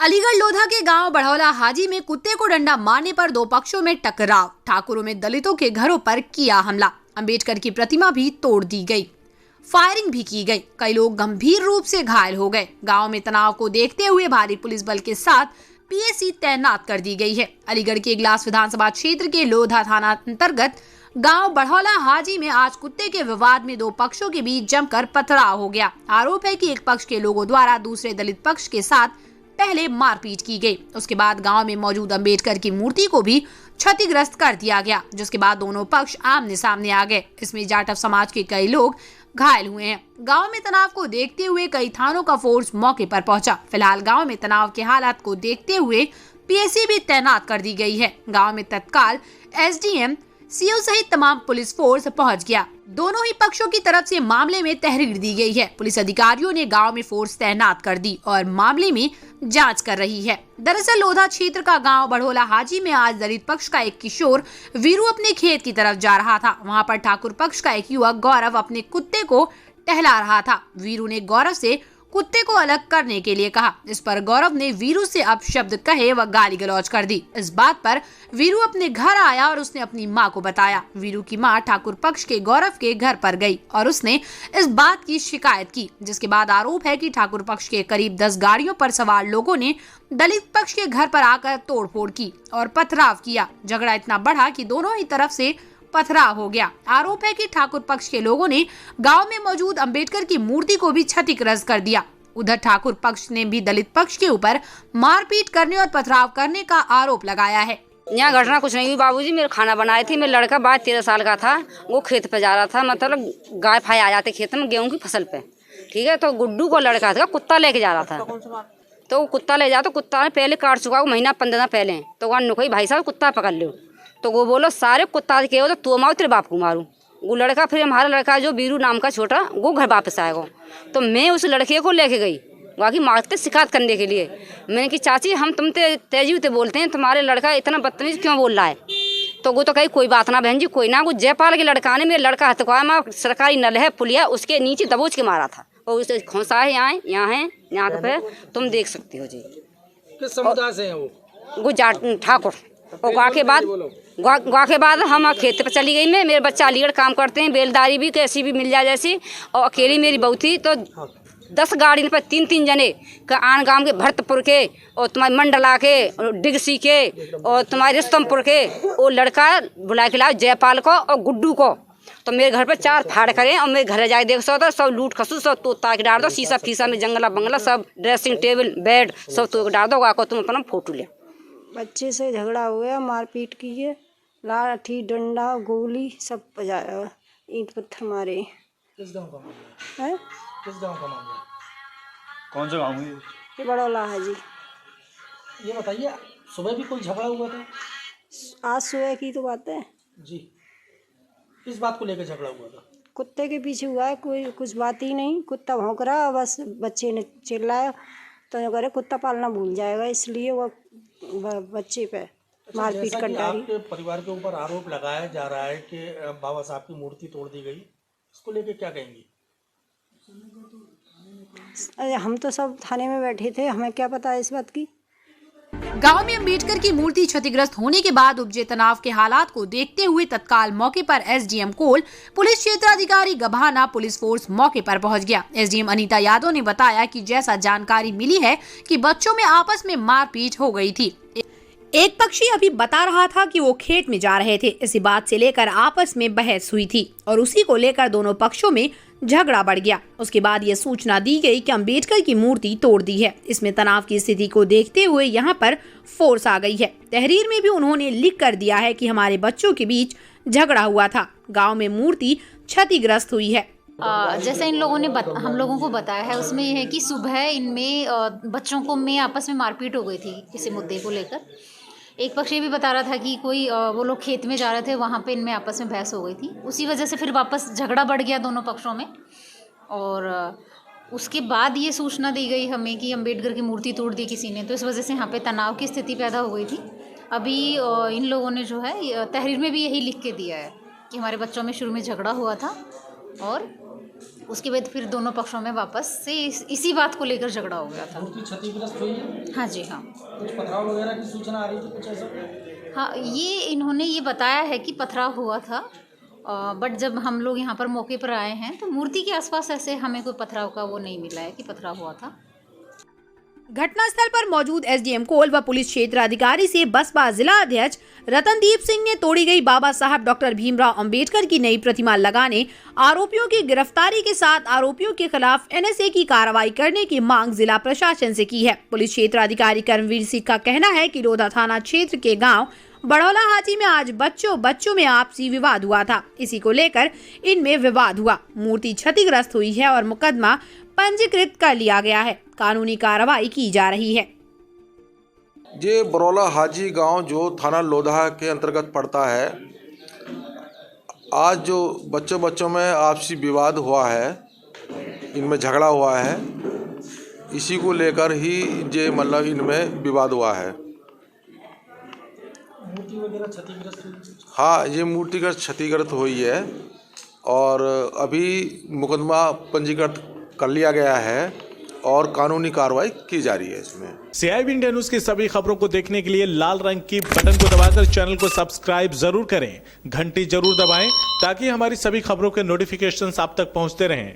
अलीगढ़ लोधा के गांव बढ़ौला हाजी में कुत्ते को डंडा मारने पर दो पक्षों में टकराव। ठाकुरों में दलितों के घरों पर किया हमला। अंबेडकर की प्रतिमा भी तोड़ दी गई, फायरिंग भी की गई। कई लोग गंभीर रूप से घायल हो गए। गांव में तनाव को देखते हुए भारी पुलिस बल के साथ पीएसी तैनात कर दी गई है। अलीगढ़ के इगलास विधानसभा क्षेत्र के लोधा थाना अंतर्गत गांव बढ़ौला हाजी में आज कुत्ते के विवाद में दो पक्षों के बीच जमकर पथराव हो गया। आरोप है कि एक पक्ष के लोगों द्वारा दूसरे दलित पक्ष के साथ पहले मारपीट की गई। उसके बाद गांव में मौजूद अंबेडकर की मूर्ति को भी क्षतिग्रस्त कर दिया गया, जिसके बाद दोनों पक्ष आमने सामने आ गए। इसमें जाटव समाज के कई लोग घायल हुए हैं। गांव में तनाव को देखते हुए कई थानों का फोर्स मौके पर पहुंचा। फिलहाल गांव में तनाव के हालात को देखते हुए पीएसी भी तैनात कर दी गई है। गांव में तत्काल एसडीएम, सीओ सहित तमाम पुलिस फोर्स पहुंच गया। दोनों ही पक्षों की तरफ से मामले में तहरीर दी गई है। पुलिस अधिकारियों ने गांव में फोर्स तैनात कर दी और मामले में जांच कर रही है। दरअसल लोधा क्षेत्र का गांव बढ़ौला हाजी में आज दलित पक्ष का एक किशोर वीरू अपने खेत की तरफ जा रहा था। वहां पर ठाकुर पक्ष का एक युवक गौरव अपने कुत्ते को टहला रहा था। वीरू ने गौरव से कुत्ते को अलग करने के लिए कहा। इस पर गौरव ने वीरू से अपशब्द कहे व गाली गलौज कर दी। इस बात पर वीरू अपने घर आया और उसने अपनी मां को बताया। वीरू की मां ठाकुर पक्ष के गौरव के घर पर गई और उसने इस बात की शिकायत की, जिसके बाद आरोप है कि ठाकुर पक्ष के करीब 10 गाड़ियों पर सवार लोगों ने दलित पक्ष के घर पर आकर तोड़फोड़ की और पथराव किया। झगड़ा इतना बढ़ा कि दोनों ही तरफ से पथराव हो गया। आरोप है कि ठाकुर पक्ष के लोगों ने गांव में मौजूद अंबेडकर की मूर्ति को भी क्षतिग्रस्त कर दिया। उधर ठाकुर पक्ष ने भी दलित पक्ष के ऊपर मारपीट करने और पथराव करने का आरोप लगाया है। यहाँ घटना कुछ नहीं हुई बाबूजी। मेरे खाना बनाए थे। मेरा लड़का 12-13 साल का था। वो खेत पे जा रहा था, मतलब गाय फाय आ जाते खेत में गेहूं की फसल पे, ठीक है। तो गुड्डू को लड़का था, कुत्ता लेके जा रहा था। तो वो कुत्ता ले जा, तो कुत्ता ने पहले काट चुका, महीना 15 दिन पहले। तो वहाँ नुकोई भाई साहब कुत्ता पकड़ लो। तो वो बोलो सारे कुत्ता के हो तो मारो, तेरे बाप को मारूं। वो लड़का, फिर हमारा लड़का जो वीरू नाम का छोटा, वो घर वापस आएगा। तो मैं उस लड़के को लेके गई वहाँ की मारते शिकायत करने के लिए। मैंने कि चाची हम तुम तेजी उते बोलते हैं, तुम्हारे लड़का इतना बदतमीज क्यों बोल रहा है? तो वो तो कही कोई बात ना बहन जी, कोई ना। वो जयपाल के लड़का ने मेरे लड़का हथकवाया, सरकारी नल है पुलिया, उसके नीचे दबोच के मारा था। और उसे खोसा है, यहाँ पे तुम देख सकती हो जी। किस समुदाय से हैं वो जाट ठाकुर। और गाँव के बाद हम खेत पर चली गई। मैं, मेरे बच्चा अलीगढ़ काम करते हैं, बेलदारी भी कैसी भी मिल जाए जैसी। और अकेली मेरी बहू थी। तो 10 गाड़ी पर 3-3 जने का आन गांव के भरतपुर के और तुम्हारे मंडला के और डिगसी के और तुम्हारे रिस्तमपुर के। वो लड़का बुला के लाओ जयपाल को और गुड्डू को। तो मेरे घर पर 4 फाड़ करें और मेरे घर जाके देख सकता सब लूट खसू सब तो ताक डाल दो। शीशा फीसा में जंगला बंगला सब, ड्रेसिंग टेबल बेड सब तो डाल दो। आको तुम अपना फोटो ले। बच्चे से झगड़ा हुआ, मारपीट की है, लाठी डंडा गोली सब बजाया, ईंट पत्थर मारे। किस गांव का मामला है? किस गांव का मामला है? कौन सा गाँव है ये बढ़ौला है जी। ये बताइए, सुबह भी कोई झगड़ा हुआ था? आज सुबह की तो बात है जी। किस बात को लेकर झगड़ा हुआ था? कुत्ते के पीछे हुआ है, कोई कुछ बात ही नहीं। कुत्ता भौंक रहा, बस बच्चे ने चिल्लाया तो करे कुत्ता पालना भूल जाएगा, इसलिए वो बच्चे पे मारपीट कर डाली। आपके परिवार के ऊपर आरोप लगाया जा रहा है कि बाबा साहब की मूर्ति तोड़ दी गई, इसको लेके क्या कहेंगी? अरे हम तो सब थाने में बैठे थे, हमें क्या पता है इस बात की। गांव में अंबेडकर की मूर्ति क्षतिग्रस्त होने के बाद उपजे तनाव के हालात को देखते हुए तत्काल मौके पर एसडीएम कोल, पुलिस क्षेत्राधिकारी गभाना पुलिस फोर्स मौके पर पहुंच गया। एसडीएम अनीता यादव ने बताया कि जैसा जानकारी मिली है कि बच्चों में आपस में मारपीट हो गई थी। एक पक्षी अभी बता रहा था कि वो खेत में जा रहे थे। इसी बात से लेकर आपस में बहस हुई थी और उसी को लेकर दोनों पक्षों में झगड़ा बढ़ गया। उसके बाद ये सूचना दी गई कि अंबेडकर की मूर्ति तोड़ दी है। इसमें तनाव की स्थिति को देखते हुए यहाँ पर फोर्स आ गई है। तहरीर में भी उन्होंने लिख कर दिया है कि हमारे बच्चों के बीच झगड़ा हुआ था, गाँव में मूर्ति क्षतिग्रस्त हुई है। जैसे इन लोगों ने हम लोगों को बताया है, उसमें ये है कि सुबह इनमें बच्चों को में आपस में मारपीट हो गई थी किसी मुद्दे को लेकर। एक पक्ष ये भी बता रहा था कि कोई वो लोग खेत में जा रहे थे, वहाँ पे इनमें आपस में बहस हो गई थी। उसी वजह से फिर वापस झगड़ा बढ़ गया दोनों पक्षों में। और उसके बाद ये सूचना दी गई हमें कि अंबेडकर की मूर्ति तोड़ दी किसी ने, तो इस वजह से यहाँ पे तनाव की स्थिति पैदा हो गई थी। अभी इन लोगों ने जो है तहरीर में भी यही लिख के दिया है कि हमारे बच्चों में शुरू में झगड़ा हुआ था और उसके बाद फिर दोनों पक्षों में वापस से इसी बात को लेकर झगड़ा हो गया था। मूर्ति क्षतिग्रस्त हुई है, हाँ जी हाँ। कुछ पथराव वगैरह की सूचना आ रही थी, कुछ ऐसा? हाँ, ये इन्होंने ये बताया है कि पथराव हुआ था, बट जब हम लोग यहाँ पर मौके पर आए हैं तो मूर्ति के आसपास ऐसे हमें कोई पथराव का वो नहीं मिला है कि पथराव हुआ था। घटनास्थल पर मौजूद एसडीएम कोल व पुलिस क्षेत्र अधिकारी से बसपा जिला अध्यक्ष रतनदीप सिंह ने तोड़ी गई बाबा साहब डॉक्टर भीमराव अंबेडकर की नई प्रतिमा लगाने, आरोपियों की गिरफ्तारी के साथ आरोपियों के खिलाफ एनएसए की कार्रवाई करने की मांग जिला प्रशासन से की है। पुलिस क्षेत्र अधिकारी कर्मवीर सिंह का कहना है कि रोधा थाना क्षेत्र के गाँव बड़ौला हाजी में आज बच्चों में आपसी विवाद हुआ था। इसी को लेकर इनमें विवाद हुआ, मूर्ति क्षतिग्रस्त हुई है और मुकदमा पंजीकृत कर लिया गया है। कानूनी कार्रवाई की जा रही है। ये बरौला हाजी गांव जो थाना लोधा के अंतर्गत पड़ता है, आज जो बच्चों में आपसी विवाद हुआ है, इनमें झगड़ा हुआ है, इसी को लेकर ही ये मतलब इनमें विवाद हुआ है। मूर्ति वगैरह क्षतिग्रस्त हुई? हाँ, ये मूर्ति का क्षतिग्रस्त हुई है और अभी मुकदमा पंजीकृत कर लिया गया है और कानूनी कार्रवाई की जा रही है इसमें। CIB इंडिया न्यूज की सभी खबरों को देखने के लिए लाल रंग की बटन को दबाकर चैनल को सब्सक्राइब जरूर करें, घंटी जरूर दबाएं ताकि हमारी सभी खबरों के नोटिफिकेशंस आप तक पहुंचते रहें।